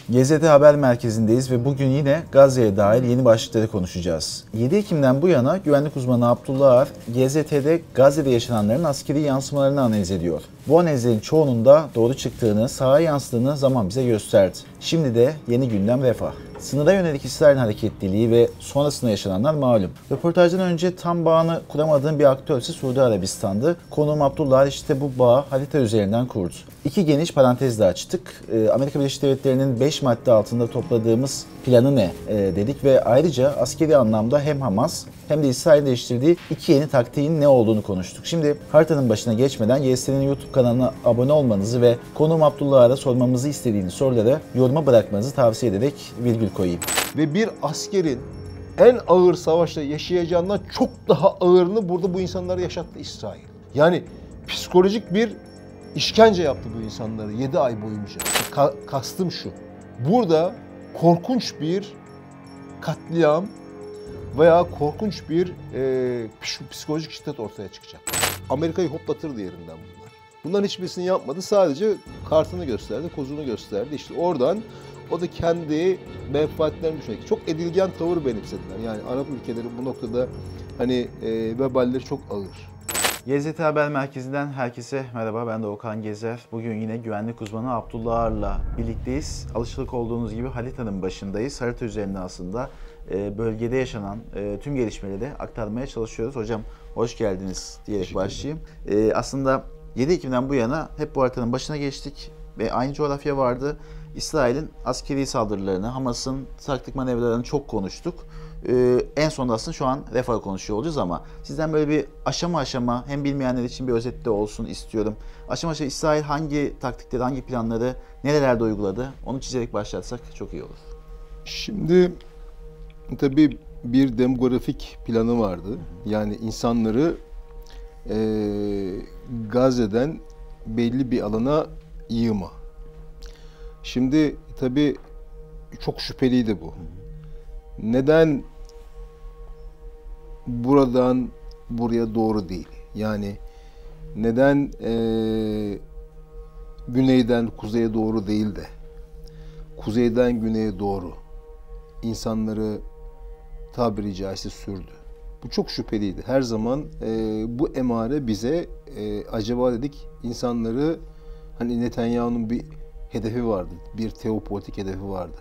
GZT Haber Merkezi'ndeyiz ve bugün yine Gazze'ye dair yeni başlıkları konuşacağız. 7 Ekim'den bu yana güvenlik uzmanı Abdullah Ar, GZT'de Gazze'de yaşananların askeri yansımalarını analiz ediyor. Bu analizlerin çoğunun da doğru çıktığını, sahaya yansıdığını zaman bize gösterdi. Şimdi de yeni gündem refah. Sınıra yönelik İsrail'in hareketliliği ve sonrasında yaşananlar malum. Röportajdan önce tam bağını kuramadığım bir aktör ise Suudi Arabistan'dı. Konuğum Abdullah işte bu bağı harita üzerinden kurdu. İki geniş parantez de açtık. Amerika Birleşik Devletleri'nin 5 madde altında topladığımız planı ne dedik ve ayrıca askeri anlamda hem Hamas hem de İsrail'in değiştirdiği iki yeni taktiğin ne olduğunu konuştuk. Şimdi haritanın başına geçmeden GZT'nin YouTube kanalına abone olmanızı ve konuğum Abdullah'a sormamızı istediğiniz soruları yoruma bırakmanızı tavsiye ederek virgül koyayım. Ve bir askerin en ağır savaşta yaşayacağından çok daha ağırını burada bu insanlara yaşattı İsrail. Yani psikolojik bir işkence yaptı bu insanları 7 ay boyunca. Kastım şu. Burada korkunç bir katliam veya korkunç bir psikolojik şiddet ortaya çıkacak. Amerika'yı hoplatırdı yerinden bunlar. Bunların hiçbirisini yapmadı. Sadece kartını gösterdi, kozunu gösterdi. İşte oradan o da kendi menfaatlerini düşünerek çok edilgen tavır benimsediler. Yani Arap ülkeleri bu noktada hani veballeri çok ağır. GZT Haber Merkezi'nden herkese merhaba, ben de Okan Gezer. Bugün yine güvenlik uzmanı Abdullah Ar'la birlikteyiz. Alışık olduğunuz gibi haritanın başındayız. Harita üzerinde aslında bölgede yaşanan tüm gelişmeleri aktarmaya çalışıyoruz. Hocam hoş geldiniz diyerek başlayayım. Aslında 7 Ekim'den bu yana hep bu haritanın başına geçtik ve aynı coğrafya vardı. İsrail'in askeri saldırılarını, Hamas'ın taktik manevralarını çok konuştuk. En sonunda aslında şu an refah konuşuyor olacağız ama sizden böyle bir aşama aşama hem bilmeyenler için bir özette olsun istiyorum. Aşama aşama İsrail hangi taktikleri, hangi planları nerelerde uyguladı onu çizerek başlatsak çok iyi olur. Şimdi tabii bir demografik planı vardı. Yani insanları Gazze'den belli bir alana yığma. Şimdi tabii çok şüpheliydi bu. Neden buradan buraya doğru değil? Yani neden güneyden kuzeye doğru değil de kuzeyden güneye doğru insanları tabiri caizse sürdü? Bu çok şüpheliydi. Her zaman bu emare bize acaba dedik insanları hani Netanyahu'nun bir hedefi vardı. Bir teopolitik hedefi vardı.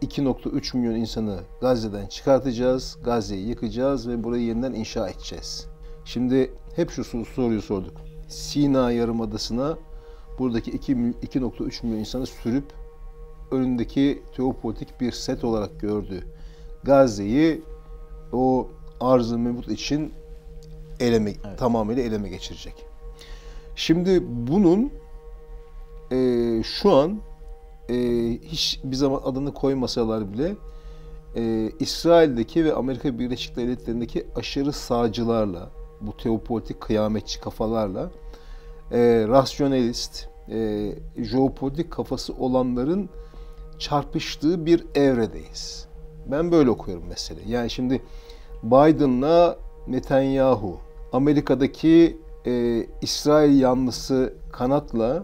2,3 milyon insanı Gazze'den çıkartacağız, Gazze'yi yıkacağız ve burayı yeniden inşa edeceğiz. Şimdi hep şu soruyu sorduk. Sina Yarımadası'na buradaki 2,3 milyon insanı sürüp önündeki teopolitik bir set olarak gördü. Gazze'yi o arz-ı memnun için tamamıyla eleme geçirecek. Şimdi bunun şu an hiç bir zaman adını koymasalar bile İsrail'deki ve Amerika Birleşik Devletleri'ndeki aşırı sağcılarla, bu teopolitik kıyametçi kafalarla rasyonelist, jeopolitik kafası olanların çarpıştığı bir evredeyiz. Ben böyle okuyorum meseleyi. Yani şimdi Biden'la Netanyahu, Amerika'daki İsrail yanlısı kanatla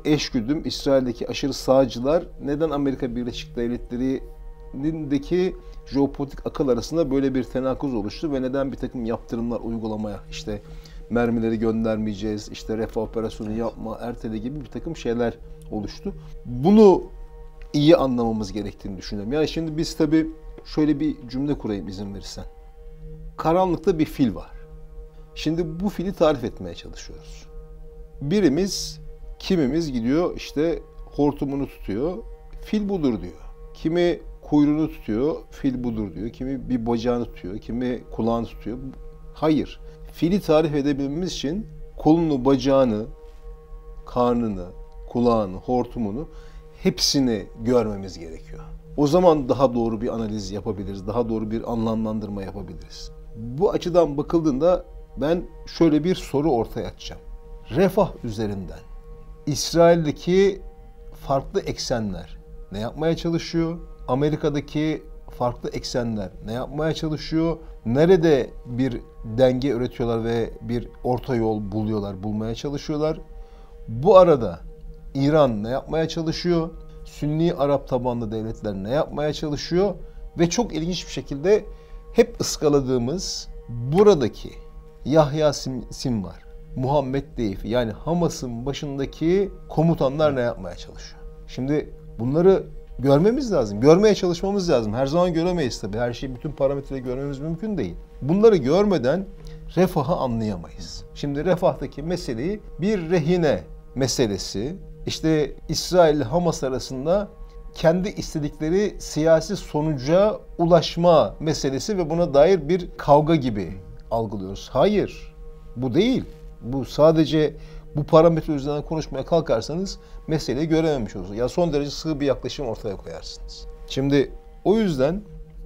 eşgüdüm İsrail'deki aşırı sağcılar neden Amerika Birleşik Devletleri'ndeki jeopolitik akıl arasında böyle bir tenakuz oluştu ve neden bir takım yaptırımlar uygulamaya, işte mermileri göndermeyeceğiz, işte refah operasyonu yapma, ertele gibi bir takım şeyler oluştu. Bunu iyi anlamamız gerektiğini düşünüyorum. Yani şimdi biz tabii şöyle bir cümle kurayım izin verirsen. Karanlıkta bir fil var. Şimdi bu fili tarif etmeye çalışıyoruz. Kimimiz gidiyor işte hortumunu tutuyor, fil budur diyor. Kimi kuyruğunu tutuyor, fil budur diyor. Kimi bir bacağını tutuyor, kimi kulağını tutuyor. Hayır. Fili tarif edebilmemiz için kolunu, bacağını, karnını, kulağını, hortumunu hepsini görmemiz gerekiyor. O zaman daha doğru bir analiz yapabiliriz, daha doğru bir anlamlandırma yapabiliriz. Bu açıdan bakıldığında ben şöyle bir soru ortaya atacağım. Refah üzerinden İsrail'deki farklı eksenler ne yapmaya çalışıyor? Amerika'daki farklı eksenler ne yapmaya çalışıyor? Nerede bir denge üretiyorlar ve bir orta yol bulmaya çalışıyorlar? Bu arada İran ne yapmaya çalışıyor? Sünni Arap tabanlı devletler ne yapmaya çalışıyor ve çok ilginç bir şekilde hep ıskaladığımız buradaki Yahya Sinvar, Muhammed Deyfi yani Hamas'ın başındaki komutanlar ne yapmaya çalışıyor? Şimdi bunları görmemiz lazım. Görmeye çalışmamız lazım. Her zaman göremeyiz tabii. Her şeyi bütün parametreleri görmemiz mümkün değil. Bunları görmeden refahı anlayamayız. Şimdi refahtaki meseleyi bir rehine meselesi, işte İsrail ile Hamas arasında kendi istedikleri siyasi sonuca ulaşma meselesi ve buna dair bir kavga gibi algılıyoruz. Hayır, bu değil. Bu sadece bu parametre üzerinden konuşmaya kalkarsanız meseleyi görememiş olursunuz. Ya son derece sığ bir yaklaşım ortaya koyarsınız. Şimdi o yüzden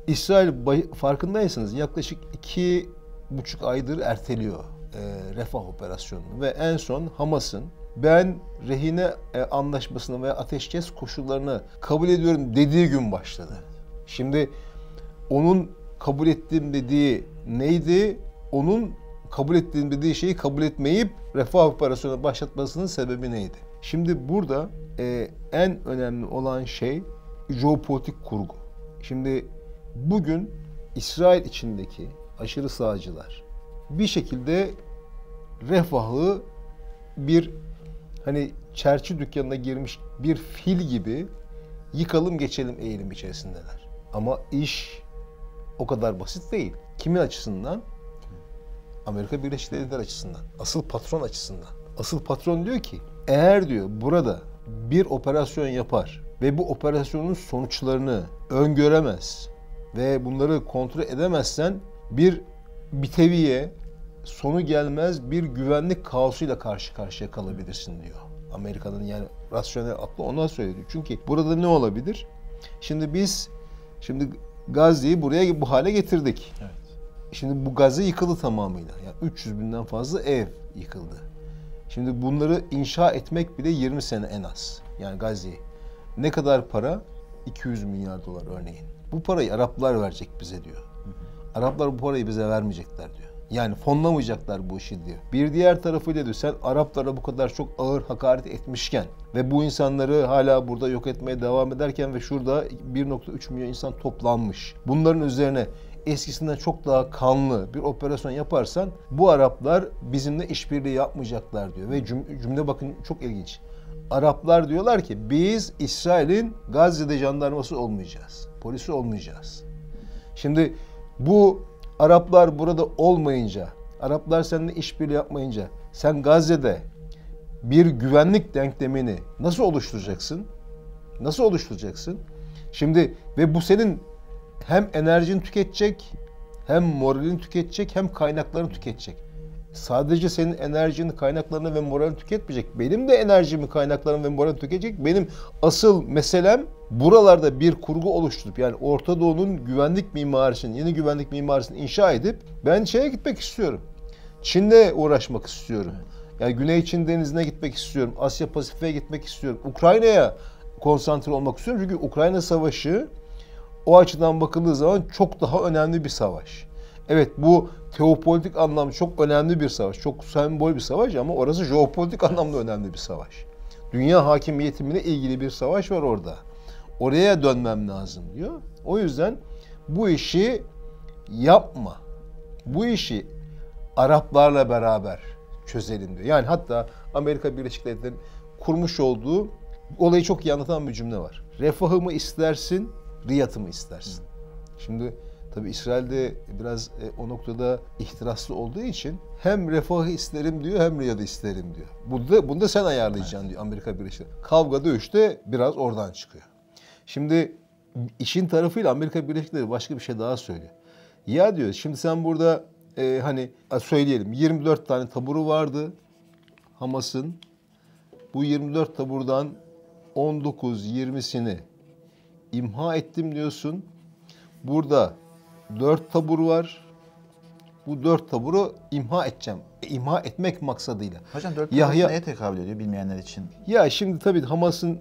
İsrail farkındaysanız yaklaşık 2,5 aydır erteliyor refah operasyonunu ve en son Hamas'ın ben rehine anlaşmasını veya ateşkes koşullarını kabul ediyorum dediği gün başladı. Şimdi onun kabul ettiğim dediği neydi? Onun kabul ettiğim dediği şeyi kabul etmeyip refah operasyonu başlatmasının sebebi neydi? Şimdi burada en önemli olan şey jeopolitik kurgu. Şimdi bugün İsrail içindeki aşırı sağcılar bir şekilde refahı bir hani çerçi dükkanına girmiş bir fil gibi yıkalım geçelim eğilim içerisindeler. Ama iş o kadar basit değil. Kimin açısından? Amerika Birleşik Devletleri açısından. Asıl patron açısından. Asıl patron diyor ki eğer diyor burada bir operasyon yapar ve bu operasyonun sonuçlarını öngöremez ve bunları kontrol edemezsen bir biteviye sonu gelmez bir güvenlik kaosuyla karşı karşıya kalabilirsin diyor. Amerika'nın yani rasyonel aklı ondan söylüyor. Çünkü burada ne olabilir? Şimdi Gazze'yi buraya bu hale getirdik. Evet. Şimdi bu Gazze yıkıldı tamamıyla. Yani 300 binden fazla ev yıkıldı. Şimdi bunları inşa etmek bile 20 sene en az. Yani Gazze'yi. Ne kadar para? 200 milyar dolar örneğin. Bu parayı Araplar verecek bize diyor. Araplar bu parayı bize vermeyecekler diyor. Yani fonlamayacaklar bu işi diyor. Bir diğer tarafıyla diyor sen Araplara bu kadar çok ağır hakaret etmişken ve bu insanları hala burada yok etmeye devam ederken ve şurada 1,3 milyon insan toplanmış. Bunların üzerine eskisinden çok daha kanlı bir operasyon yaparsan bu Araplar bizimle işbirliği yapmayacaklar diyor. Ve cümle bakın çok ilginç. Araplar diyorlar ki biz İsrail'in Gazze'de jandarması olmayacağız. Polisi olmayacağız. Şimdi bu Araplar burada olmayınca, Araplar seninle işbirliği yapmayınca sen Gazze'de bir güvenlik denklemini nasıl oluşturacaksın? Nasıl oluşturacaksın? Şimdi ve bu senin hem enerjini tüketecek, hem moralini tüketecek, hem kaynaklarını tüketecek. Sadece senin enerjini, kaynaklarını ve moralini tüketmeyecek. Benim de enerjimi, kaynaklarımı ve moralini tüketecek. Benim asıl meselem buralarda bir kurgu oluşturup yani Orta Doğu'nun güvenlik mimarisini, yeni güvenlik mimarisini inşa edip ben şeye gitmek istiyorum. Çin'le uğraşmak istiyorum. Yani Güney Çin Denizi'ne gitmek istiyorum. Asya Pasifik'e gitmek istiyorum. Ukrayna'ya konsantre olmak istiyorum. Çünkü Ukrayna Savaşı o açıdan bakıldığı zaman çok daha önemli bir savaş. Evet bu teopolitik anlamda çok önemli bir savaş. Çok sembol bir savaş ama orası jeopolitik anlamda önemli bir savaş. Dünya hakimiyetimle ilgili bir savaş var orada. Oraya dönmem lazım diyor. O yüzden bu işi yapma. Bu işi Araplarla beraber çözelim diyor. Yani hatta Amerika Birleşik Devletleri'nin kurmuş olduğu olayı çok iyi anlatan bir cümle var. Refahı mı istersin, riyatı mı istersin? Şimdi tabii İsrail'de biraz o noktada ihtiraslı olduğu için hem refahı isterim diyor hem riyatı isterim diyor. Bunu da sen ayarlayacaksın diyor Amerika Birleşik Devletleri. Kavga dövüşte biraz oradan çıkıyor. Şimdi işin tarafıyla Amerika Birleşik Devletleri başka bir şey daha söylüyor. Ya diyor şimdi sen burada hani söyleyelim 24 tane taburu vardı Hamas'ın. Bu 24 taburdan 19-20'sini imha ettim diyorsun. Burada 4 tabur var. Bu 4 taburu imha edeceğim. İmha etmek maksadıyla. Hocam 4 tabur neye tekabül ediyor bilmeyenler için? Ya şimdi tabii Hamas'ın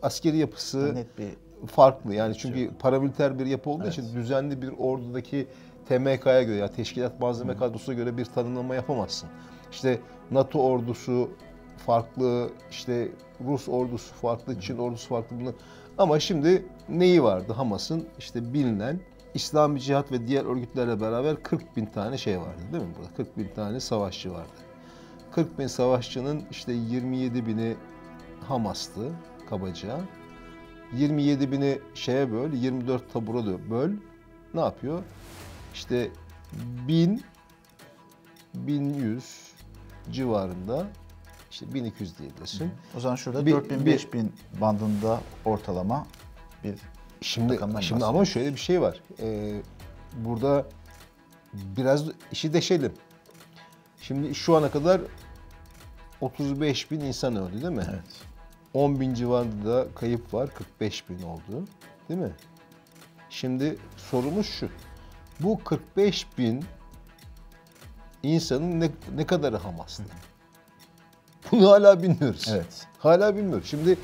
askeri yapısı net bir farklı. Yani çünkü paramiliter bir yapı olduğu için düzenli bir ordudaki TMK'ya göre ya Teşkilat Malzeme Kadrosu'na göre bir tanımlama yapamazsın. İşte NATO ordusu farklı, işte Rus ordusu farklı, Çin ordusu farklı bunlar. Ama şimdi neyi vardı Hamas'ın? İşte bilinen İslami Cihat ve diğer örgütlerle beraber 40 bin tane şey vardı değil mi burada? 40 bin tane savaşçı vardı. 40 bin savaşçının işte 27 bini Hamas'tı kabaca. 27 bini şeye böl, 24 tabura böl. Ne yapıyor? İşte 1100 civarında, işte 1200 diyebilirsin. O zaman şurada Bir- 4000-5000 bandında ortalama bir Şimdi rakamdan ama bahsediyoruz. şöyle bir şey var. Burada biraz işi deşelim. Şimdi şu ana kadar 35 bin insan öldü değil mi? Evet. 10 bin civarında da kayıp var. 45 bin oldu. Değil mi? Şimdi sorumuz şu. Bu 45 bin insanın ne kadarı Hamas'ta? Bunu hala bilmiyoruz. Evet. Hala bilmiyoruz. Şimdi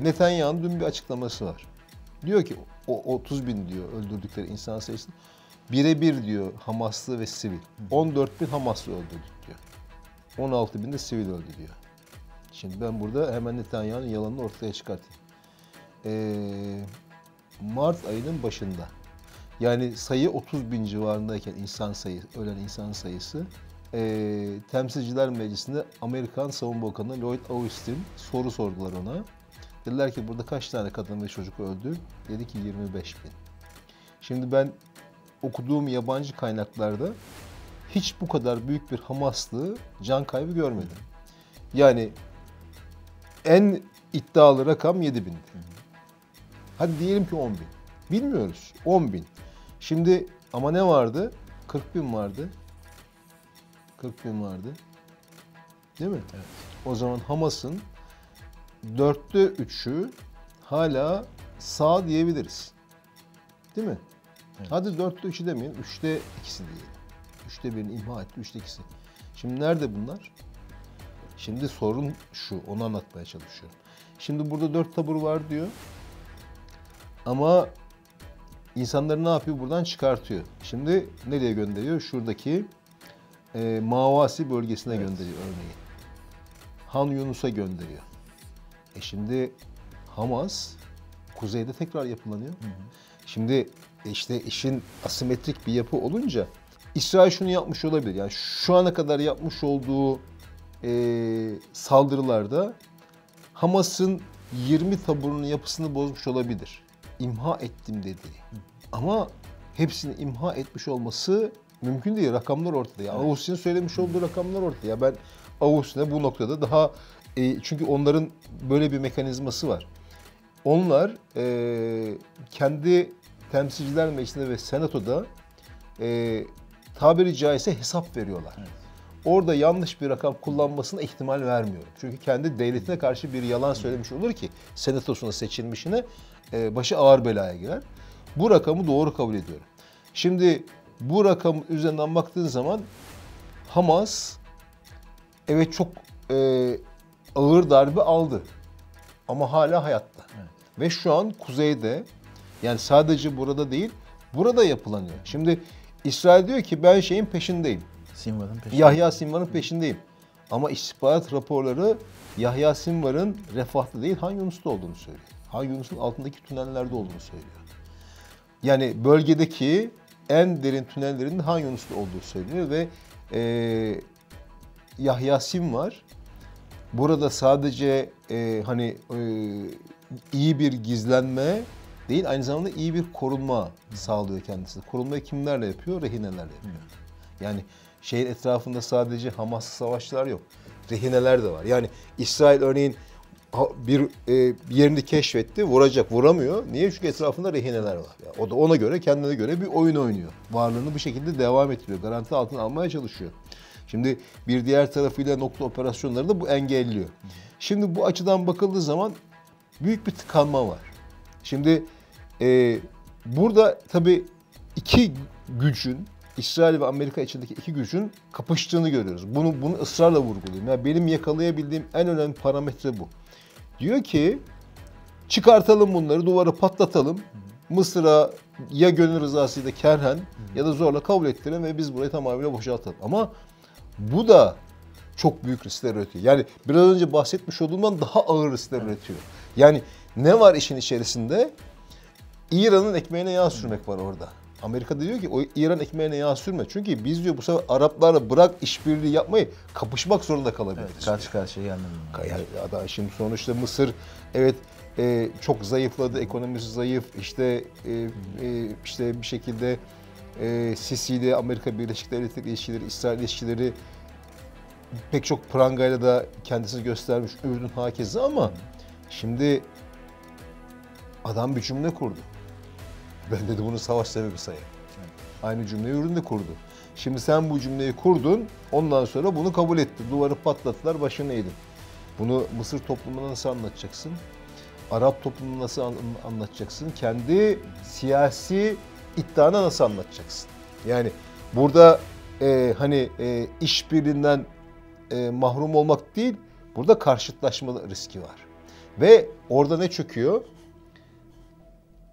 Netanyahu'nun dün bir açıklaması var. Diyor ki o 30 bin diyor öldürdükleri insan sayısı birebir diyor Hamaslı ve sivil. 14 bin Hamaslı öldürdük diyor. 16 bin de sivil öldü diyor. Şimdi ben burada hemen Netanyahu'nun yalanını ortaya çıkartayım. Mart ayının başında, yani sayı 30 bin civarındayken ölen insan sayısı, Temsilciler Meclisi'nde Amerikan Savunma Bakanı Lloyd Austin soru sordular ona. Dediler ki burada kaç tane kadın ve çocuk öldü? Dedi ki 25 bin. Şimdi ben okuduğum yabancı kaynaklarda hiç bu kadar büyük bir Hamaslı can kaybı görmedim. Yani en iddialı rakam 7 bindi. Hadi diyelim ki 10 bin. Bilmiyoruz. 10 bin. Şimdi ama ne vardı? 40 bin vardı. 40 bin vardı. Değil mi? Evet. O zaman Hamas'ın 3/4'ü hala sağ diyebiliriz. Değil mi? Evet. Hadi 3/4 demeyelim. 3'te 2'si diyelim. 3'te 1'ini imha etti. 3'te 2'si. Şimdi nerede bunlar? Şimdi sorun şu. Onu anlatmaya çalışıyorum. Şimdi burada 4 tabur var diyor. Ama insanları ne yapıyor? Buradan çıkartıyor. Şimdi nereye gönderiyor? Şuradaki Mavasi bölgesine gönderiyor örneğin. Han Yunus'a gönderiyor. Şimdi Hamas kuzeyde tekrar yapılanıyor. Şimdi işte işin asimetrik bir yapı olunca İsrail şunu yapmış olabilir. Yani şu ana kadar yapmış olduğu saldırılarda Hamas'ın 20 taburunun yapısını bozmuş olabilir. İmha ettim dediği. Ama hepsini imha etmiş olması mümkün değil. Rakamlar ortada. Yani Avustin'in söylemiş olduğu rakamlar ortada. Ya ben Avustin'e bu noktada daha çünkü onların böyle bir mekanizması var. Onlar kendi Temsilciler Meclisi'nde ve Senato'da tabiri caizse hesap veriyorlar. Evet. Orada yanlış bir rakam kullanmasına ihtimal vermiyorum. Çünkü kendi devletine karşı bir yalan söylemiş olur ki senatosuna seçilmişine başı ağır belaya girer. Bu rakamı doğru kabul ediyorum. Şimdi bu rakamın üzerinden baktığın zaman Hamas evet çok ağır darbe aldı ama hala hayatta. Evet. Ve şu an kuzeyde, yani sadece burada değil, burada yapılanıyor. Şimdi İsrail diyor ki ben şeyin peşindeyim. Sinvar'ın peşinde. Yahya Sinvar'ın peşindeyim. Ama istihbarat raporları Yahya Sinvar'ın Refah'ta değil Han Yunus'ta olduğunu söylüyor. Han Yunus'un altındaki tünellerde olduğunu söylüyor. Yani bölgedeki en derin tünellerin Han Yunus'ta olduğu söyleniyor ve Yahya Sinvar burada sadece iyi bir gizlenme değil, aynı zamanda iyi bir korunma sağlıyor kendisi. Korunmayı kimlerle yapıyor? Rehinelerle yapıyor. Yani şehir etrafında sadece Hamaslı savaşçılar yok. Rehineler de var. Yani İsrail örneğin bir yerini keşfetti, vuracak, vuramıyor. Niye? Çünkü etrafında rehineler var. Yani o da ona göre, kendine göre bir oyun oynuyor. Varlığını bu şekilde devam ettiriyor. Garanti altına almaya çalışıyor. Şimdi bir diğer tarafıyla nokta operasyonları da bu engelliyor. Şimdi bu açıdan bakıldığı zaman büyük bir tıkanma var. Şimdi burada tabii iki gücün, İsrail ve Amerika içindeki iki gücün kapıştığını görüyoruz. Bunu ısrarla vurguluyorum. Yani benim yakalayabildiğim en önemli parametre bu. Diyor ki çıkartalım bunları, duvarı patlatalım. Mısır'a ya gönül rızasıyla kerhen ya da zorla kabul ettirelim ve biz burayı tamamıyla boşaltalım. Ama bu da çok büyük riskler üretiyor. Yani biraz önce bahsetmiş olduğumdan daha ağır riskler üretiyor. Yani ne var işin içerisinde? İran'ın ekmeğine yağ sürmek var orada. Amerika diyor ki o İran ekmeğine yağ sürme. Çünkü biz diyor bu sefer Araplarla bırak işbirliği yapmayı, kapışmak zorunda kalabiliriz. Evet, karşı karşıya gelmedi. Yani adam şimdi sonuçta Mısır evet çok zayıfladı, ekonomisi zayıf. İşte bir şekilde Sisi ile Amerika Birleşik Devletleri ilişkileri, İsrail ilişkileri pek çok prangayla da kendisini göstermiş. Ürdün hakeza ama şimdi adam bir cümle kurdu. Ben dedi bunu savaş sebebi sayarım. Aynı cümleyi Ürdün de kurdu. Şimdi sen bu cümleyi kurdun, ondan sonra bunu kabul etti. Duvarı patlattılar, başını eğdin. Bunu Mısır toplumuna nasıl anlatacaksın? Arap toplumuna nasıl anlatacaksın? Kendi siyasi iddiana nasıl anlatacaksın? Yani burada işbirliğinden mahrum olmak değil, burada karşıtlaşma riski var. Ve orada ne çöküyor?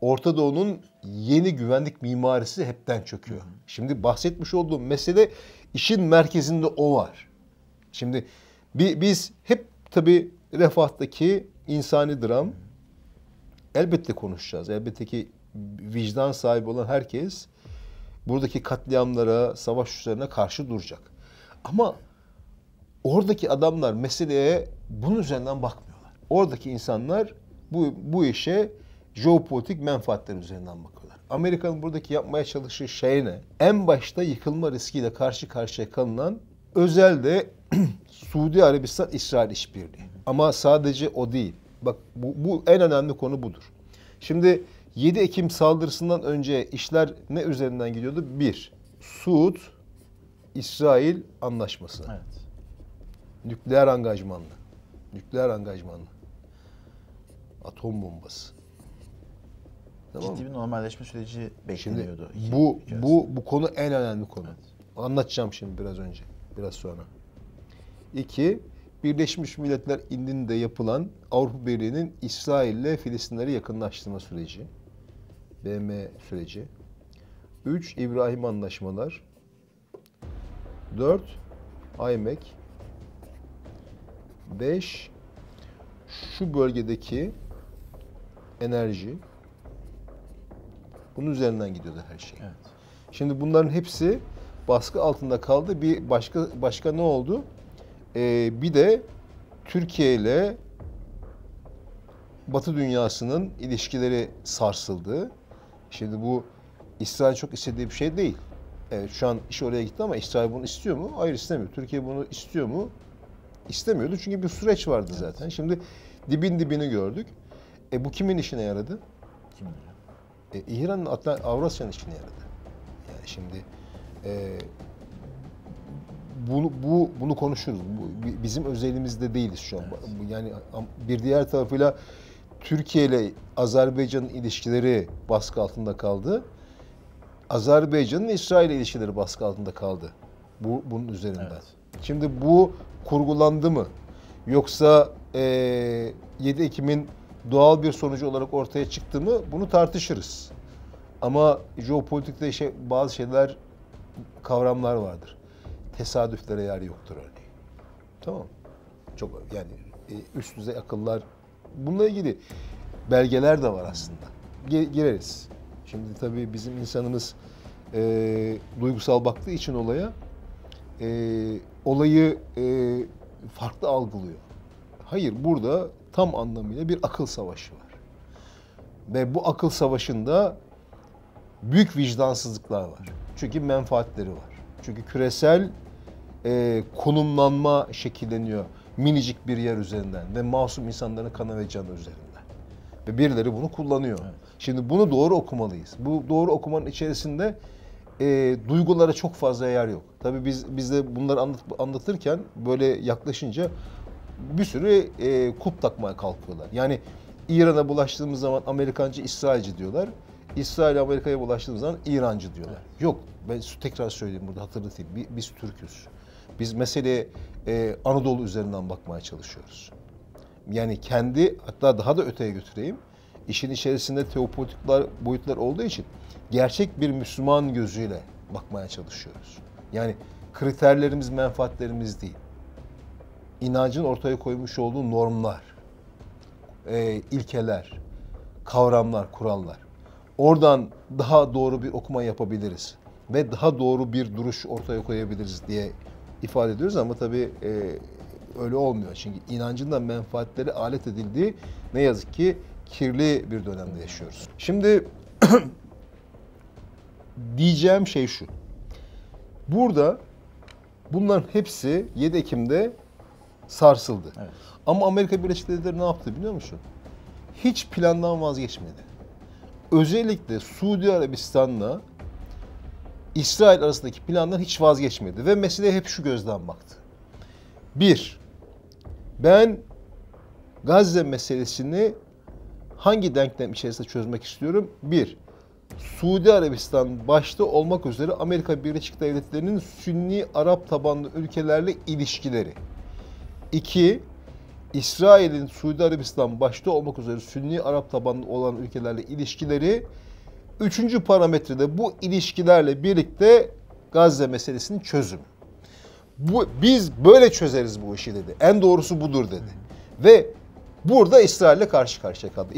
Orta Doğu'nun yeni güvenlik mimarisi hepten çöküyor. Şimdi bahsetmiş olduğum mesele işin merkezinde o var. Şimdi biz hep tabii refahtaki insani dram elbette konuşacağız. Elbette ki vicdan sahibi olan herkes buradaki katliamlara, savaş suçlarına karşı duracak. Ama oradaki adamlar meseleye bunun üzerinden bakmıyorlar. Oradaki insanlar bu işe jeopolitik menfaatler üzerinden bakıyorlar. Amerika'nın buradaki yapmaya çalıştığı şey ne? En başta yıkılma riskiyle karşı karşıya kalınan özelde Suudi Arabistan İsrail işbirliği. Ama sadece o değil. Bak bu en önemli konu budur. Şimdi 7 Ekim saldırısından önce işler ne üzerinden gidiyordu? 1. Suud-İsrail anlaşması. Evet. Nükleer angajmanlı. Nükleer angajmanlı. Atom bombası. Tamam Ciddi mı? bir normalleşme süreci Şimdi bekleniyordu. bu konu en önemli konu. Evet. Anlatacağım şimdi biraz sonra. 2. Birleşmiş Milletler indinde yapılan Avrupa Birliği'nin İsrail ile Filistinleri yakınlaştırma süreci. BM süreci. 3. İbrahim Anlaşmalar. 4. IMEC. 5. Şu bölgedeki enerji. Bunun üzerinden gidiyordu her şey. Evet. Şimdi bunların hepsi baskı altında kaldı. Bir başka ne oldu? Bir de Türkiye ile Batı dünyasının ilişkileri sarsıldı. Şimdi bu İsrail çok istediği bir şey değil. Evet, şu an iş oraya gitti ama İsrail bunu istiyor mu? Hayır, istemiyor. Türkiye bunu istiyor mu? İstemiyordu çünkü bir süreç vardı zaten. Şimdi dibini gördük. Bu kimin işine yaradı? Kim bilir? İran'ın Avrasya'nın işine yaradı. Yani şimdi bunu konuşuruz. Bizim özelimizde değiliz şu an. Evet. Yani bir diğer tarafıyla Türkiye ile Azerbaycan'ın ilişkileri baskı altında kaldı. Azerbaycan'ın İsrail ile ilişkileri baskı altında kaldı. Bunun üzerinden. Evet. Şimdi bu kurgulandı mı? Yoksa 7 Ekim'in doğal bir sonucu olarak ortaya çıktı mı? Bunu tartışırız. Ama jeopolitikte bazı şeyler, kavramlar vardır. Tesadüflere yer yoktur örneğin. Tamam. Çok yani üst düzey akıllar. Bununla ilgili belgeler de var aslında. Gireriz. Şimdi tabii bizim insanımız duygusal baktığı için olayı farklı algılıyor. Hayır, burada tam anlamıyla bir akıl savaşı var. Ve bu akıl savaşında büyük vicdansızlıklar var. Çünkü menfaatleri var. Çünkü küresel konumlanma şekilleniyor minicik bir yer üzerinden ve masum insanların kanı ve canı üzerinden. Ve birileri bunu kullanıyor. Evet. Şimdi bunu doğru okumalıyız. Bu doğru okumanın içerisinde duygulara çok fazla yer yok. Tabii biz de bunları anlatırken böyle yaklaşınca bir sürü kulp takmaya kalkıyorlar. Yani İran'a bulaştığımız zaman Amerikancı, İsrailci diyorlar. İsrail Amerika'ya bulaştığımız zaman İrancı diyorlar. Evet. Yok, ben tekrar söyleyeyim burada, hatırlatayım. Biz Türk'üz. Biz meseleye Anadolu üzerinden bakmaya çalışıyoruz. Yani hatta daha da öteye götüreyim. İşin içerisinde teopolitik boyutlar olduğu için gerçek bir Müslüman gözüyle bakmaya çalışıyoruz. Yani kriterlerimiz menfaatlerimiz değil. inancın ortaya koymuş olduğu normlar, ilkeler, kavramlar, kurallar. Oradan daha doğru bir okuma yapabiliriz ve daha doğru bir duruş ortaya koyabiliriz diye ifade ediyoruz ama tabii öyle olmuyor. Çünkü inancın da menfaatleri alet edildiği ne yazık ki kirli bir dönemde yaşıyoruz. Şimdi diyeceğim şey şu. Burada bunların hepsi 7 Ekim'de sarsıldı. Evet. Ama Amerika Birleşik Devletleri ne yaptı biliyor musun? Hiç plandan vazgeçmedi. Özellikle Suudi Arabistan'la İsrail arasındaki plandan hiç vazgeçmedi. Ve meseleye hep şu gözden baktı. Bir, ben Gazze meselesini hangi denklem içerisinde çözmek istiyorum? Bir, Suudi Arabistan başta olmak üzere Amerika Birleşik Devletleri'nin Sünni Arap tabanlı ülkelerle ilişkileri. İki, İsrail'in Suudi Arabistan başta olmak üzere Sünni Arap tabanlı olan ülkelerle ilişkileri. Üçüncü parametrede bu ilişkilerle birlikte Gazze meselesinin çözümü. Biz böyle çözeriz bu işi dedi. En doğrusu budur dedi. Ve burada İsrail'le karşı karşıya kaldı.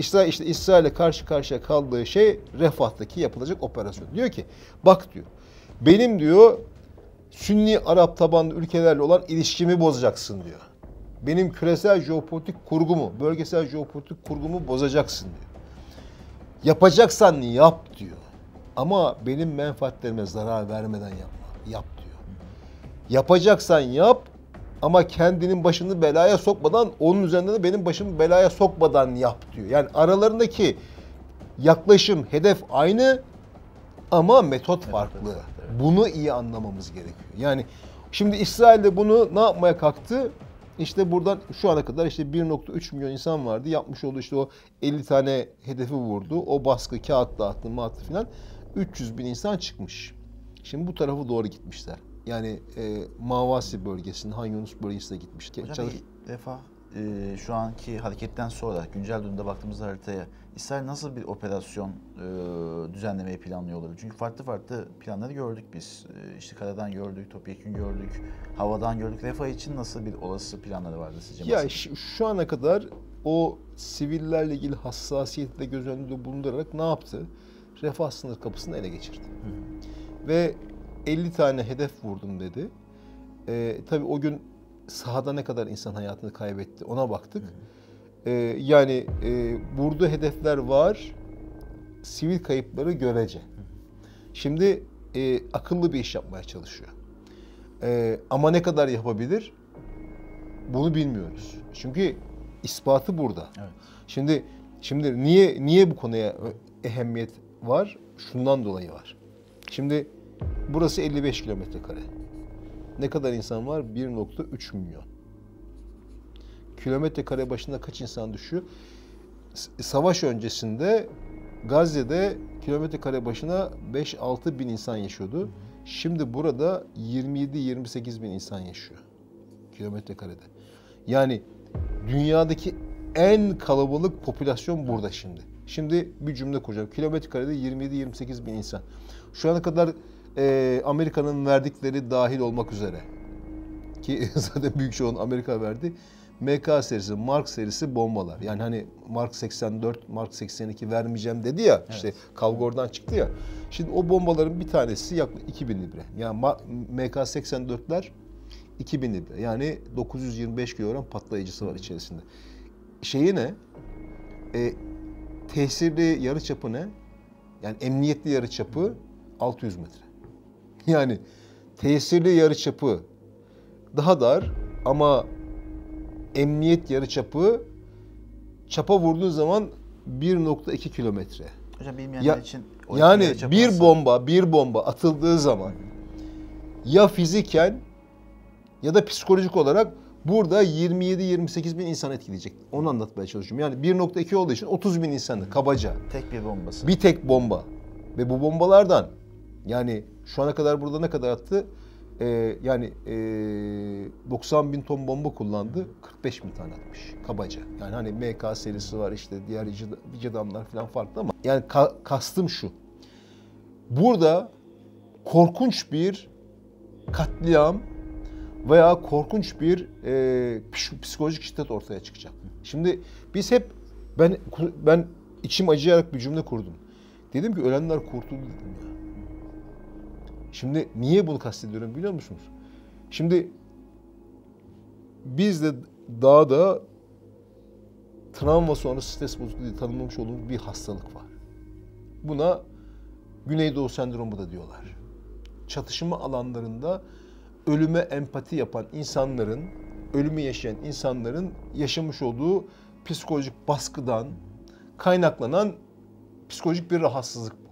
İsrail'le karşı karşıya kaldığı şey Refah'taki yapılacak operasyon. Diyor ki bak diyor benim diyor Sünni Arap tabanlı ülkelerle olan ilişkimi bozacaksın diyor. Benim küresel jeopolitik kurgumu, bölgesel jeopolitik kurgumu bozacaksın diyor. Yapacaksan yap diyor. Ama benim menfaatlerime zarar vermeden yapma. Yap diyor. Yapacaksan yap ama kendinin başını belaya sokmadan, onun üzerinde de benim başımı belaya sokmadan yap diyor. Yani aralarındaki yaklaşım, hedef aynı ama metot farklı. Bunu iyi anlamamız gerekiyor. Yani şimdi İsrail de bunu ne yapmaya kalktı? İşte buradan şu ana kadar işte 1.3 milyon insan vardı. Yapmış olduğu işte o 50 tane hedefi vurdu. O baskı, kağıt dağıttı, mağattı filan. 300 bin insan çıkmış. Şimdi bu tarafa doğru gitmişler. Yani Mavasi bölgesinin, Han Yunus bölgesine gitmiş. Hocam bir Refah şu anki hareketten sonra güncel durumda baktığımız haritaya İsrail nasıl bir operasyon düzenlemeyi planlıyor olabilir? Çünkü farklı farklı planları gördük biz. İşte karadan gördük, topyekün gördük, havadan gördük. Refah için nasıl bir olası planları vardı sizce? Ya şu ana kadar o sivillerle ilgili hassasiyeti de göz önünde bulundurarak ne yaptı? Refah sınır kapısını ele geçirdi. Ve 50 tane hedef vurdum dedi. Tabii o gün sahada ne kadar insan hayatını kaybetti ona baktık. Yani vurduğu hedefler var, sivil kayıpları görece. Şimdi akıllı bir iş yapmaya çalışıyor. Ama ne kadar yapabilir? Bunu bilmiyoruz. Çünkü ispatı burada. Evet. Şimdi niye bu konuya ehemmiyet var? Şundan dolayı var. Şimdi burası 55 kilometre kare. Ne kadar insan var? 1.3 milyon. Kilometre kare başına kaç insan düşüyor? Savaş öncesinde Gazze'de kilometre kare başına 5-6 bin insan yaşıyordu. Şimdi burada 27-28 bin insan yaşıyor kilometre karede. Yani dünyadaki en kalabalık popülasyon burada şimdi. Şimdi bir cümle kuracağım. Kilometre karede 27-28 bin insan. Şu ana kadar Amerika'nın verdikleri dahil olmak üzere ki zaten büyük çoğunu Amerika verdi. MK serisi, Mark serisi bombalar. Yani hani Mark 84, Mark 82 vermeyeceğim dedi ya. Evet. İşte kavga oradan çıktı ya. Şimdi o bombaların bir tanesi yaklaşık 2000 libre. Yani MK 84'ler 2000 libre. Yani 925 kilogram patlayıcısı var içerisinde. Şeyi ne? Tesirli yarıçapı ne? Yani emniyetli yarıçapı 600 metre. Yani tesirli yarıçapı daha dar ama emniyet yarıçapı çapa vurduğu zaman 1.2 kilometre. Hocam bilmeyenler için yani bir bomba atıldığı zaman ya fiziken ya da psikolojik olarak burada 27-28 bin insan etkileyecek. Onu anlatmaya çalışıyorum. Yani 1.2 olduğu için 30 bin insanı kabaca. Tek bir bombası. Bir tek bomba. Ve bu bombalardan yani şu ana kadar burada ne kadar attı? 90 bin ton bomba kullandı. 45 bin tane atmış kabaca. Yani hani MK serisi var işte diğer icadamlar falan farklı ama yani kastım şu. Burada korkunç bir katliam, veya korkunç bir psikolojik şiddet ortaya çıkacak. Şimdi biz hep ben içim acıyarak bir cümle kurdum. Dedim ki ölenler kurtuldu dedim ya. Şimdi niye bunu kastediyorum biliyor musunuz? Şimdi biz de dağda travma sonrası stres bozukluğu diye tanımlamış olduğumuz bir hastalık var. Buna Güneydoğu sendromu da diyorlar. Çatışma alanlarında ölüme empati yapan insanların, ölümü yaşayan insanların yaşamış olduğu psikolojik baskıdan kaynaklanan psikolojik bir rahatsızlık bu.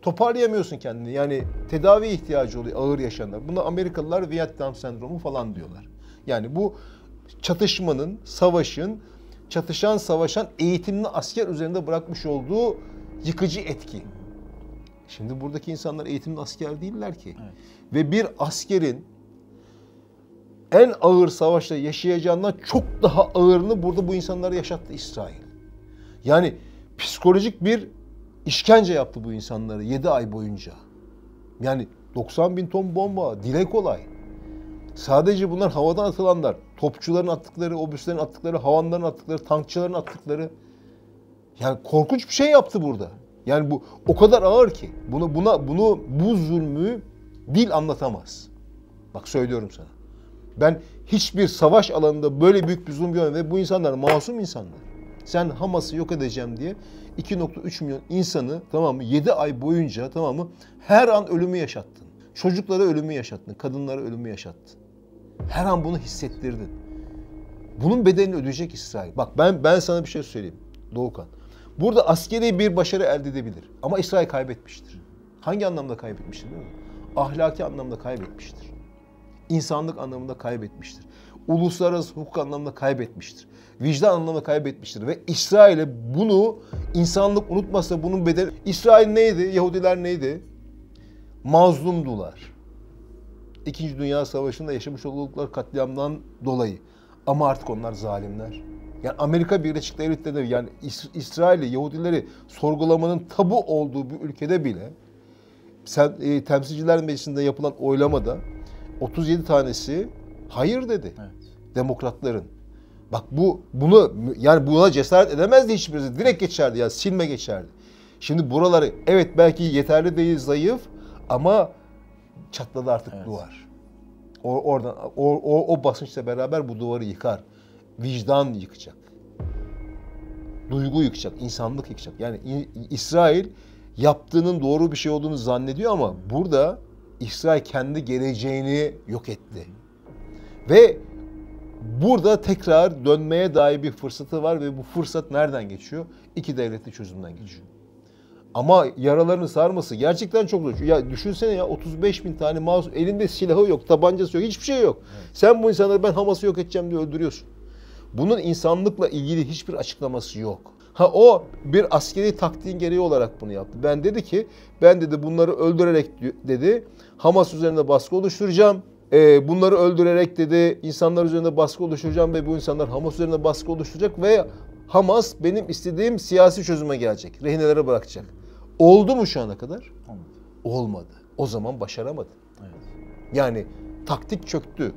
Toparlayamıyorsun kendini. Yani tedavi ihtiyacı oluyor ağır yaşayanlar. Buna Amerikalılar Vietnam sendromu falan diyorlar. Yani bu çatışmanın, savaşın, savaşan eğitimli asker üzerinde bırakmış olduğu yıkıcı etki. Şimdi buradaki insanlar eğitimli asker değiller ki. Evet. Ve bir askerin en ağır savaşta yaşayacağından çok daha ağırını burada bu insanlar yaşattı İsrail. Yani psikolojik bir işkence yaptı bu insanları 7 ay boyunca. Yani 90 bin ton bomba, dile kolay. Sadece bunlar havadan atılanlar. Topçuların attıkları, obüslerin attıkları, havanların attıkları, tankçıların attıkları. Yani korkunç bir şey yaptı burada. Yani bu o kadar ağır ki. Bu zulmü dil anlatamaz. Bak söylüyorum sana. Ben hiçbir savaş alanında böyle büyük bir zulüm görmedim ve bu insanlar masum insanlar. Sen Hamas'ı yok edeceğim diye 2,3 milyon insanı, tamam mı, 7 ay boyunca, tamam mı, her an ölümü yaşattın. Çocuklara ölümü yaşattın, kadınlara ölümü yaşattın. Her an bunu hissettirdin. Bunun bedelini ödeyecek İsrail. Bak ben sana bir şey söyleyeyim Doğukan. Burada askeri bir başarı elde edebilir. Ama İsrail kaybetmiştir. Hangi anlamda kaybetmiştir biliyor musun? Ahlaki anlamda kaybetmiştir. İnsanlık anlamında kaybetmiştir. Uluslararası hukuk anlamında kaybetmiştir. Vicdan anlamında kaybetmiştir. Ve İsrail'e bunu insanlık unutmazsa bunun bedeli... İsrail neydi? Yahudiler neydi? Mazlumdular. İkinci Dünya Savaşı'nda yaşamış oldukları katliamdan dolayı. Ama artık onlar zalimler. Yani Amerika Birleşik Devletleri, yani İsrail'i, Yahudileri sorgulamanın tabu olduğu bir ülkede bile Temsilciler Meclisi'nde yapılan oylamada 37 tanesi hayır dedi. Evet. Demokratların. Bak buna cesaret edemezdi hiçbirisi. Direkt geçerdi ya, silme geçerdi. Şimdi buraları evet belki yeterli değil, zayıf ama çatladı artık duvar. O basınçla beraber bu duvarı yıkar. Vicdan yıkacak. Duygu yıkacak, insanlık yıkacak. Yani İsrail yaptığının doğru bir şey olduğunu zannediyor ama burada İsrail kendi geleceğini yok etti. Ve burada tekrar dönmeye dair bir fırsatı var ve bu fırsat nereden geçiyor? İki devletli çözümden geçiyor. Ama yaralarını sarması gerçekten çok zor. Ya düşünsene ya, 35 bin tane masum, elinde silahı yok, tabancası yok, hiçbir şey yok. Evet. Sen bu insanları ben Hamas'ı yok edeceğim diye öldürüyorsun. Bunun insanlıkla ilgili hiçbir açıklaması yok. O bir askeri taktiğin gereği olarak bunu yaptı. Ben dedi bunları öldürerek dedi Hamas üzerinde baskı oluşturacağım. Bunları öldürerek dedi insanlar üzerinde baskı oluşturacağım ve bu insanlar Hamas üzerinde baskı oluşturacak ve Hamas benim istediğim siyasi çözüme gelecek. Rehinelere bırakacak. Oldu mu şu ana kadar? Olmadı. O zaman başaramadı. Evet. Yani taktik çöktü.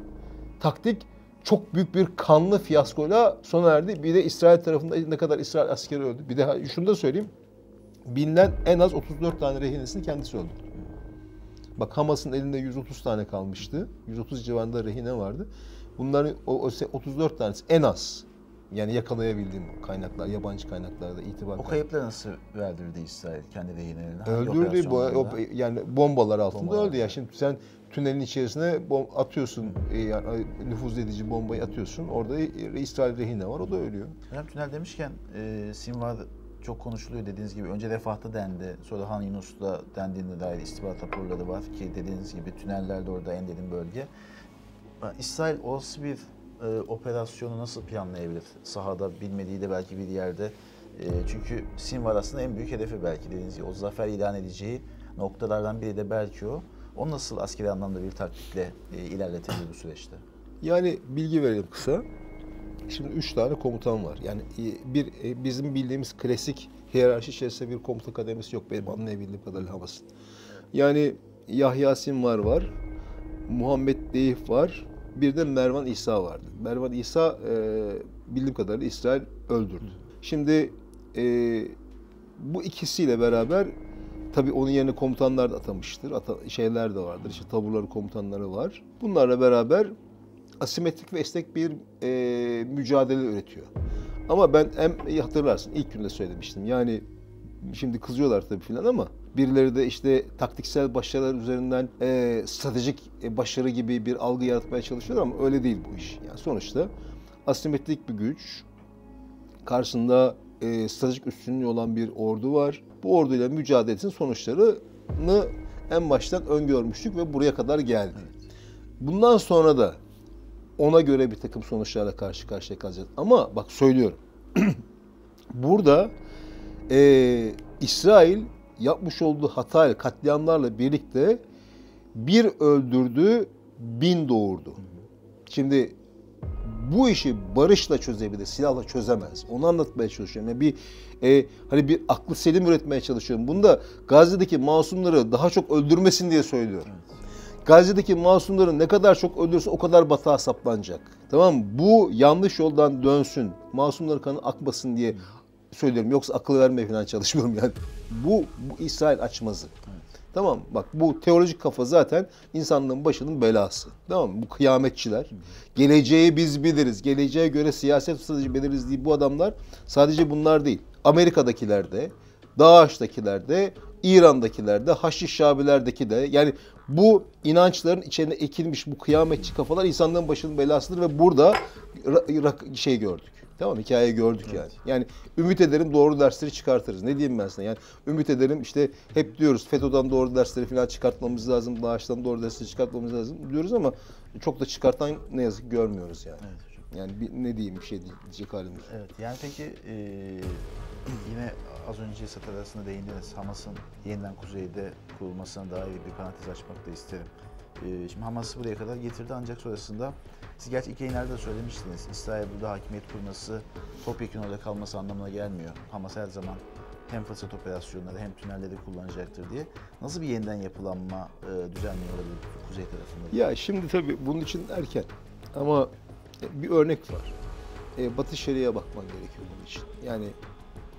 Taktik çok büyük bir kanlı fiyaskoyla sona erdi. Bir de İsrail tarafında ne kadar İsrail askeri öldü. Bir de şunu da söyleyeyim. Bilinen en az 34 tane rehinesini kendisi öldürdü. Bak Hamas'ın elinde 130 tane kalmıştı. 130 civarında rehine vardı. Bunların 34 tanesi en az. Yani yakalayabildiğim kaynaklar, yabancı kaynaklarda itibar. O kayıpları nasıl verdirdi İsrail kendi rehinelerine? Öldürdü. Yani bombalar altında öldü. Ya şimdi sen tünelin içerisine atıyorsun, yani nüfuz edici bombayı atıyorsun. Orada İsrail rehine var, o da ölüyor. Hocam tünel demişken Sinvar çok konuşuluyor dediğiniz gibi. Önce Refah'ta dendi, sonra Han Yunus'ta dendiğine dair istihbarat raporları var ki dediğiniz gibi tüneller de orada en derin bölge. İsrail olası bir operasyonu nasıl planlayabilir? Sahada bilmediği de belki bir yerde. Çünkü Sinvar aslında en büyük hedefi belki dediğiniz gibi. O zafer ilan edeceği noktalardan biri de belki o. O nasıl askeri anlamda bir taktikle ilerletebilir bu süreçte? Yani bilgi verelim kısa. Şimdi 3 tane komutan var. Yani bizim bildiğimiz klasik hiyerarşi içerisinde bir komuta kademesi yok benim anlayabildiğim kadarıyla Hamas'ın. Yani Yahya Sinvar var, Muhammed Deyif var, bir de Mervan İsa vardı. Mervan İsa bildiğim kadarıyla İsrail öldürdü. Şimdi bu ikisiyle beraber tabii onun yerine komutanlar da atamıştır. Şeyler de vardır. İşte taburları komutanları var. Bunlarla beraber asimetrik ve esnek bir mücadele üretiyor. Ama ben hatırlarsın ilk günde söylemiştim. Yani şimdi kızıyorlar tabii filan ama birileri de işte taktiksel başarılar üzerinden stratejik başarı gibi bir algı yaratmaya çalışıyorlar ama öyle değil bu iş. Yani sonuçta asimetrik bir güç, karşısında stratejik üstünlüğü olan bir ordu var. Bu orduyla mücadelenin sonuçlarını en baştan öngörmüştük ve buraya kadar geldi. Bundan sonra da ona göre bir takım sonuçlarla karşı karşıya kalacağız. Ama bak söylüyorum. Burada İsrail yapmış olduğu hatayla, katliamlarla birlikte bir öldürdü, 1000 doğurdu. Şimdi bu işi barışla çözebilir, silahla çözemez. Onu anlatmaya çalışıyorum. Yani hani bir aklı selim üretmeye çalışıyorum. Bunu da Gazze'deki masumları daha çok öldürmesin diye söylüyorum. Gazze'deki masumları ne kadar çok öldürürse o kadar batağa saplanacak. Tamam mı? Bu yanlış yoldan dönsün, masumların kanı akmasın diye söylüyorum. Yoksa akıl vermeye falan çalışmıyorum yani. Bu İsrail açmazı. Tamam mı? Bak bu teolojik kafa zaten insanlığın başının belası. Tamam mı? Bu kıyametçiler. Geleceği biz biliriz. Geleceğe göre siyaset strateji belirleriz diye bu adamlar sadece bunlar değil. Amerika'dakiler de, DAEŞ'takiler de, İran'dakiler de, Haçlı Şabilerdeki de yani bu inançların içine ekilmiş bu kıyametçi kafalar insanlığın başının belasıdır ve burada gördük. Tamam hikayeyi gördük yani. Yani ümit ederim doğru dersleri çıkartırız. Ne diyeyim ben sana? Yani ümit ederim işte hep diyoruz FETÖ'den doğru dersleri falan çıkartmamız lazım. DAEŞ'ten doğru dersleri çıkartmamız lazım diyoruz ama çok da çıkartan ne yazık ki görmüyoruz yani. Evet hocam. Yani ne diyeyim bir şey diyecek halimiz. Evet yani peki yine az önce satır arasında değindiniz. Hamas'ın yeniden kuzeyde kurulmasına dair bir parantez açmak da isterim. Şimdi Hamas'ı buraya kadar getirdi ancak sonrasında siz gerçi ilk yayınlarda da söylemiştiniz. İsrail burada hakimiyet kurması, topyekun orada kalması anlamına gelmiyor. Hamas her zaman hem fırsat operasyonları hem tünelleri kullanacaktır diye. Nasıl bir yeniden yapılanma düzenliyor olabilir kuzey tarafında? Ya şimdi tabii bunun için erken ama bir örnek var. Batı Şeria'ya bakman gerekiyor bunun için. Yani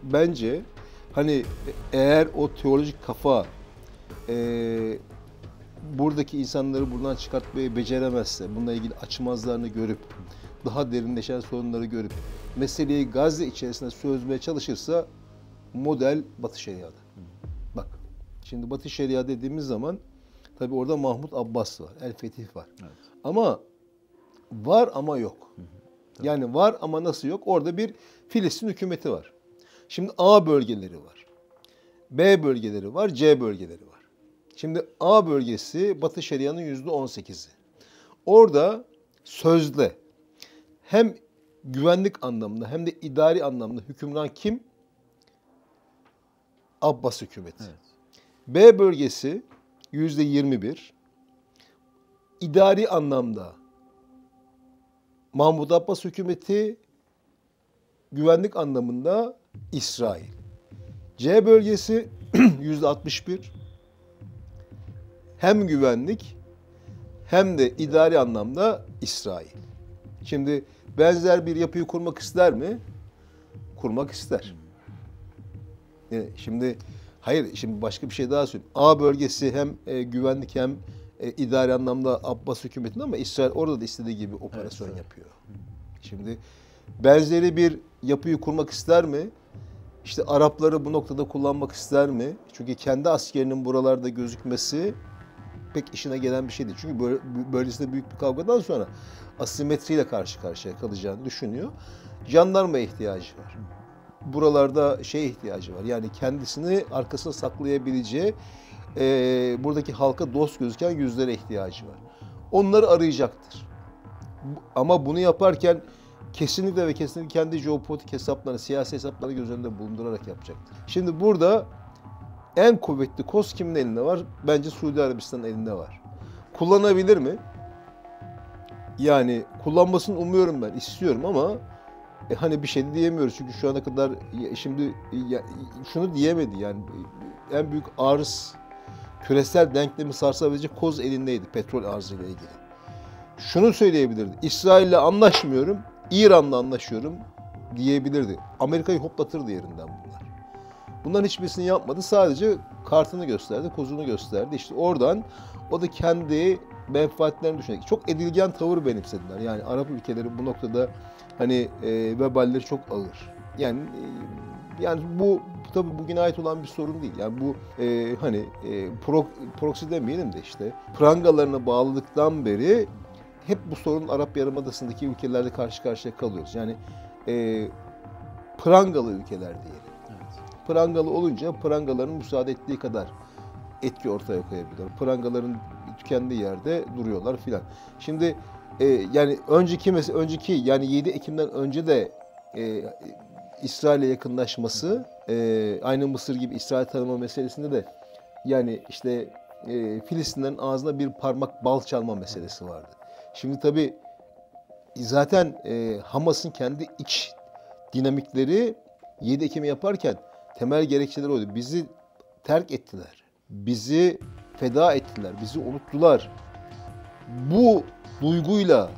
bence hani eğer o teolojik kafa buradaki insanları buradan çıkartmayı beceremezse, bununla ilgili açmazlarını görüp, daha derinleşen sorunları görüp, meseleyi Gazze içerisinde çözmeye çalışırsa model Batı Şeria'da. Bak, şimdi Batı Şeria dediğimiz zaman tabii orada Mahmut Abbas var, El Fetih var. Evet. Ama var ama yok. Yani var ama nasıl yok? Orada bir Filistin hükümeti var. Şimdi A bölgeleri var. B bölgeleri var, C bölgeleri var. Şimdi A bölgesi Batı Şeria'nın %18'i. Orada sözde hem güvenlik anlamında hem de idari anlamda hükümran kim? Abbas hükümeti. Evet. B bölgesi %21. İdari anlamda Mahmud Abbas hükümeti, güvenlik anlamında İsrail. C bölgesi %61. Hem güvenlik hem de idari anlamda İsrail. Şimdi benzer bir yapıyı kurmak ister mi? Kurmak ister. Şimdi hayır, şimdi başka bir şey daha söyleyeyim. A bölgesi hem güvenlik hem idari anlamda Abbas hükümetinde ama İsrail orada da istediği gibi operasyon yapıyor. Şimdi benzeri bir yapıyı kurmak ister mi? İşte Arapları bu noktada kullanmak ister mi? Çünkü kendi askerinin buralarda gözükmesi pek işine gelen bir şey değil. Çünkü böylesine büyük bir kavgadan sonra asimetriyle karşı karşıya kalacağını düşünüyor. Jandarmaya ihtiyacı var. Buralarda ihtiyacı var. Yani kendisini arkasına saklayabileceği, buradaki halka dost gözüken yüzlere ihtiyacı var. Onları arayacaktır. Ama bunu yaparken kesinlikle ve kesinlikle kendi jeopolitik hesaplarını, siyasi hesaplarını göz önünde bulundurarak yapacaktır. Şimdi burada en kuvvetli koz kimin elinde var? Bence Suudi Arabistan'ın elinde var. Kullanabilir mi? Yani kullanmasını umuyorum ben, istiyorum ama hani bir şey de diyemiyoruz. Çünkü şu ana kadar şimdi şunu diyemedi yani en büyük arz, küresel denklemi sarsabilecek koz elindeydi petrol arzıyla ilgili. şunu söyleyebilirdi. İsrail'le anlaşmıyorum, İran'la anlaşıyorum diyebilirdi. Amerika'yı hoplatırdı yerinden bunlar. Bunların hiçbirisini yapmadı. Sadece kartını gösterdi, kozunu gösterdi. İşte oradan o da kendi menfaatlerini düşünerek çok edilgen tavır benimsediler. Yani Arap ülkeleri bu noktada hani veballeri çok ağır. Yani bu tabii bugüne ait olan bir sorun değil. Yani bu proxy demeyelim de işte prangalarına bağlılıktan beri hep bu sorun Arap Yarımadası'ndaki ülkelerde karşı karşıya kalıyoruz. Yani prangalı ülkeler diyelim. Evet. Prangalı olunca prangaların müsaade ettiği kadar etki ortaya koyabiliyorlar. Prangaların tükendiği yerde duruyorlar filan. Şimdi yani önceki yani 7 Ekim'den önce de İsrail'e yakınlaşması, aynı Mısır gibi İsrail tanıma meselesinde de yani işte Filistinlerin ağzına bir parmak bal çalma meselesi vardı. Şimdi tabii zaten Hamas'ın kendi iç dinamikleri 7 Ekim'i yaparken temel gerekçeleri oydu. Bizi terk ettiler, bizi feda ettiler, bizi unuttular. Bu duyguyla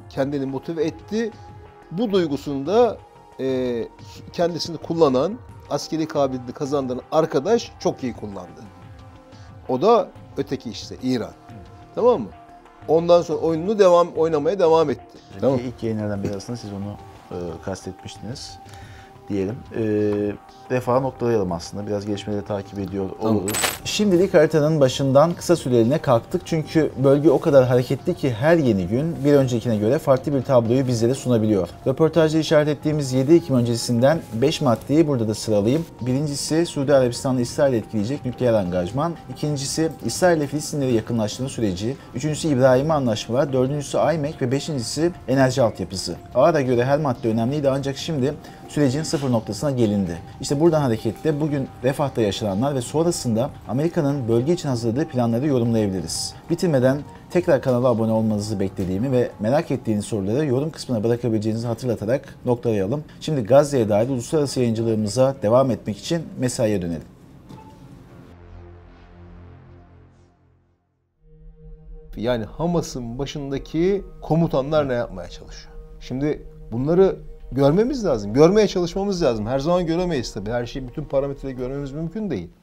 kendini motive etti. Bu duygusunda kendisini kullanan, askeri kabiliyeti kazandıran arkadaş çok iyi kullandı. O da öteki işte İran. Tamam mı? Ondan sonra oyununu oynamaya devam etti. Tamam. İlk yayınlardan biri arasında siz onu kastetmiştiniz diyelim. Defa noktalayalım aslında. Biraz gelişmeleri takip ediyor oluruz. Şimdilik haritanın başından kısa süreliğine kalktık. Çünkü bölge o kadar hareketli ki her yeni gün bir öncekine göre farklı bir tabloyu bizlere sunabiliyor. Röportajda işaret ettiğimiz 7 Ekim öncesinden 5 maddeyi burada da sıralayayım. Birincisi Suudi Arabistan'la İsrail'i etkileyecek nükleer angajman. İkincisi İsrail ile Filistinleri yakınlaştırma süreci. Üçüncüsü İbrahim'i anlaşmalar. Dördüncüsü IMEC ve beşincisi enerji altyapısı. Ağır'a göre her madde önemliydi ancak şimdi sürecin sıfır noktasına gelindi. İşte buradan hareketle bugün Refah'ta yaşananlar ve sonrasında Amerika'nın bölge için hazırladığı planları yorumlayabiliriz. Bitirmeden tekrar kanala abone olmanızı beklediğimi ve merak ettiğiniz soruları yorum kısmına bırakabileceğinizi hatırlatarak noktalayalım. Şimdi Gazze'ye dair uluslararası yayıncılığımıza devam etmek için mesaiye dönelim. Yani Hamas'ın başındaki komutanlar ne yapmaya çalışıyor? Şimdi bunları görmemiz lazım. Görmeye çalışmamız lazım. Her zaman göremeyiz tabii. Her şeyi, bütün parametreleri görmemiz mümkün değil.